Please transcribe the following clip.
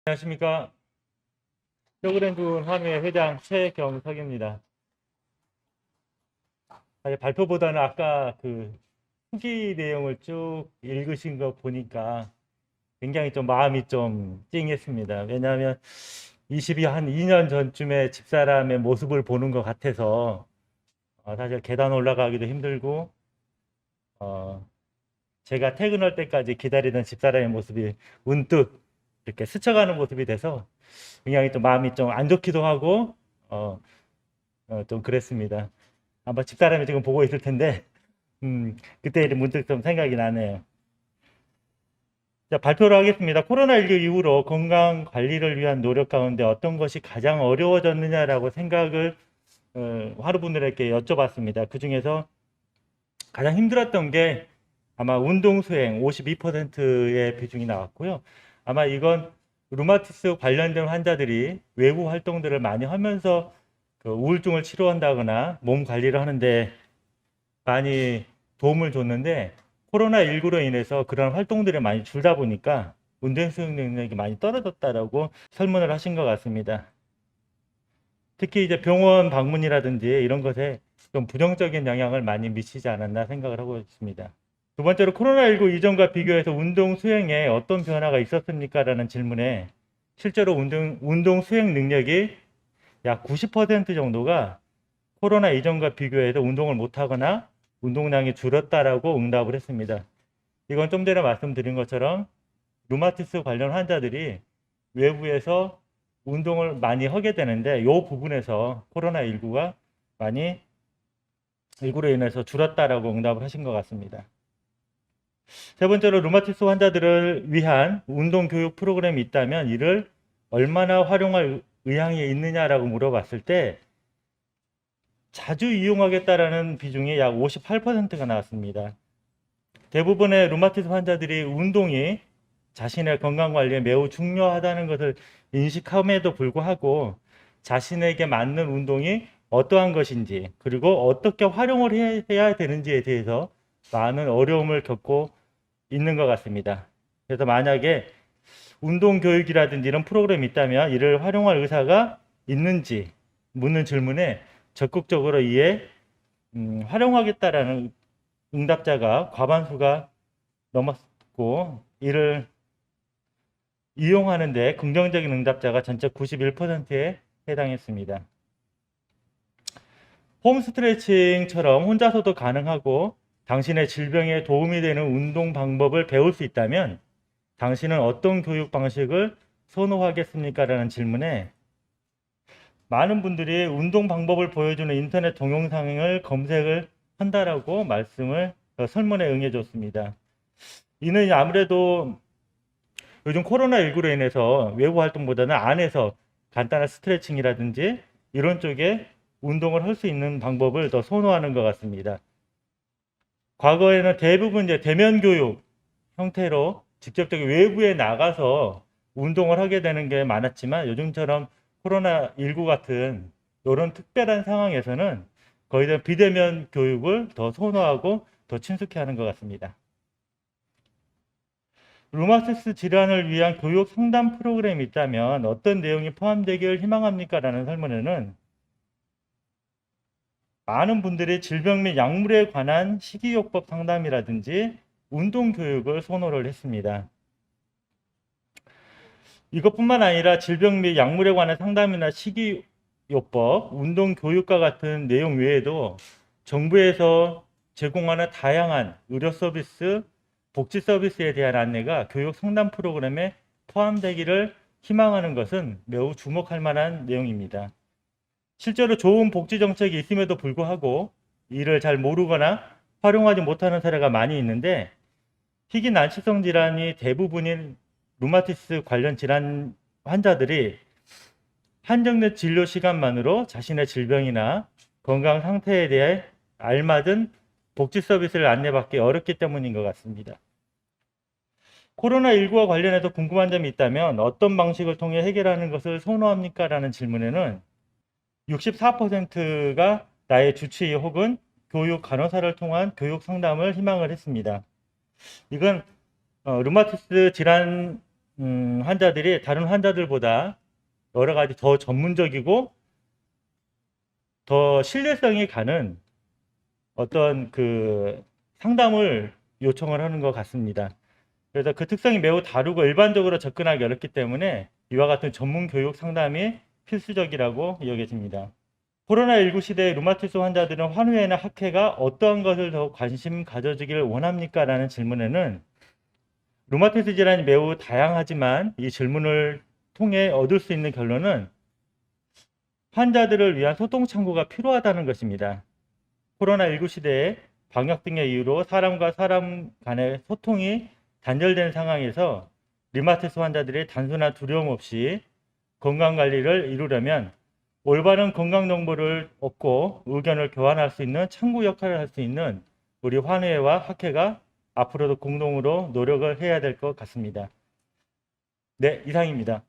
안녕하십니까. 프로그램군 화훼 회장 최경석입니다. 발표보다는 아까 그 후기 내용을 쭉 읽으신 거 보니까 굉장히 좀 마음이 좀 찡했습니다. 왜냐하면 22한 2년 전쯤에 집사람의 모습을 보는 것 같아서 사실 계단 올라가기도 힘들고 제가 퇴근할 때까지 기다리던 집사람의 모습이 문득 이렇게 스쳐가는 모습이 돼서 굉장히 좀 마음이 좀 안 좋기도 하고 어, 좀 그랬습니다. 아마 집사람이 지금 보고 있을 텐데 그때 문득 좀 생각이 나네요. 자, 발표를 하겠습니다. 코로나19 이후로 건강 관리를 위한 노력 가운데 어떤 것이 가장 어려워졌느냐라고 생각을 하루분들에게 여쭤봤습니다. 그 중에서 가장 힘들었던 게 아마 운동 수행 52%의 비중이 나왔고요. 아마 이건 루마티스 관련된 환자들이 외부 활동들을 많이 하면서 그 우울증을 치료한다거나 몸 관리를 하는데 많이 도움을 줬는데 코로나19로 인해서 그런 활동들이 많이 줄다 보니까 운동 수행 능력이 많이 떨어졌다라고 설문을 하신 것 같습니다. 특히 이제 병원 방문이라든지 이런 것에 좀 부정적인 영향을 많이 미치지 않았나 생각을 하고 있습니다. 두 번째로 코로나19 이전과 비교해서 운동 수행에 어떤 변화가 있었습니까? 라는 질문에 실제로 운동 수행 능력이 약 90% 정도가 코로나 이전과 비교해서 운동을 못하거나 운동량이 줄었다라고 응답을 했습니다. 이건 좀 전에 말씀드린 것처럼 루마티스 관련 환자들이 외부에서 운동을 많이 하게 되는데 이 부분에서 코로나19가 많이 19로 인해서 줄었다라고 응답을 하신 것 같습니다. 세 번째로 루마티스 환자들을 위한 운동 교육 프로그램이 있다면 이를 얼마나 활용할 의향이 있느냐라고 물어봤을 때 자주 이용하겠다라는 비중이 약 58%가 나왔습니다. 대부분의 루마티스 환자들이 운동이 자신의 건강관리에 매우 중요하다는 것을 인식함에도 불구하고 자신에게 맞는 운동이 어떠한 것인지 그리고 어떻게 활용을 해야 되는지에 대해서 많은 어려움을 겪고 있는 것 같습니다. 그래서 만약에 운동 교육이라든지 이런 프로그램이 있다면 이를 활용할 의사가 있는지 묻는 질문에 적극적으로 이에 활용하겠다라는 응답자가 과반수가 넘었고 이를 이용하는데 긍정적인 응답자가 전체 91%에 해당했습니다. 홈 스트레칭처럼 혼자서도 가능하고 당신의 질병에 도움이 되는 운동 방법을 배울 수 있다면 당신은 어떤 교육 방식을 선호하겠습니까? 라는 질문에 많은 분들이 운동 방법을 보여주는 인터넷 동영상을 검색을 한다라고 말씀을 설문에 응해 줬습니다. 이는 아무래도 요즘 코로나19로 인해서 외부 활동보다는 안에서 간단한 스트레칭이라든지 이런 쪽에 운동을 할 수 있는 방법을 더 선호하는 것 같습니다. 과거에는 대부분 이제 대면 교육 형태로 직접적인 외부에 나가서 운동을 하게 되는 게 많았지만 요즘처럼 코로나19 같은 이런 특별한 상황에서는 거의 다 비대면 교육을 더 선호하고 더 친숙해 하는 것 같습니다. 루마티스 질환을 위한 교육 상담 프로그램이 있다면 어떤 내용이 포함되기를 희망합니까? 라는 설문에는 많은 분들이 질병 및 약물에 관한 식이요법 상담이라든지 운동 교육을 선호를 했습니다. 이것뿐만 아니라 질병 및 약물에 관한 상담이나 식이요법, 운동 교육과 같은 내용 외에도 정부에서 제공하는 다양한 의료 서비스, 복지 서비스에 대한 안내가 교육 상담 프로그램에 포함되기를 희망하는 것은 매우 주목할 만한 내용입니다. 실제로 좋은 복지 정책이 있음에도 불구하고 이를 잘 모르거나 활용하지 못하는 사례가 많이 있는데 희귀 난치성 질환이 대부분인 루마티스 관련 질환 환자들이 한정된 진료 시간만으로 자신의 질병이나 건강 상태에 대해 알맞은 복지 서비스를 안내받기 어렵기 때문인 것 같습니다. 코로나19와 관련해서 궁금한 점이 있다면 어떤 방식을 통해 해결하는 것을 선호합니까? 라는 질문에는 64%가 나의 주치의 혹은 교육 간호사를 통한 교육 상담을 희망을 했습니다. 이건 루마티스 질환 환자들이 다른 환자들보다 여러 가지 더 전문적이고 더 신뢰성이 가는 어떤 그 상담을 요청을 하는 것 같습니다. 그래서 그 특성이 매우 다르고 일반적으로 접근하기 어렵기 때문에 이와 같은 전문 교육 상담이 필수적이라고 여겨집니다. 코로나19 시대의 루마티스 환자들은 환우회나 학회가 어떠한 것을 더 관심 가져주기를 원합니까? 라는 질문에는 루마티스 질환이 매우 다양하지만 이 질문을 통해 얻을 수 있는 결론은 환자들을 위한 소통 창구가 필요하다는 것입니다. 코로나19 시대에 방역 등의 이유로 사람과 사람 간의 소통이 단절된 상황에서 류마티스 환자들이 단순한 두려움 없이 건강관리를 이루려면 올바른 건강 정보를 얻고 의견을 교환할 수 있는 창구 역할을 할 수 있는 우리 환의회와 학회가 앞으로도 공동으로 노력을 해야 될 것 같습니다. 네, 이상입니다.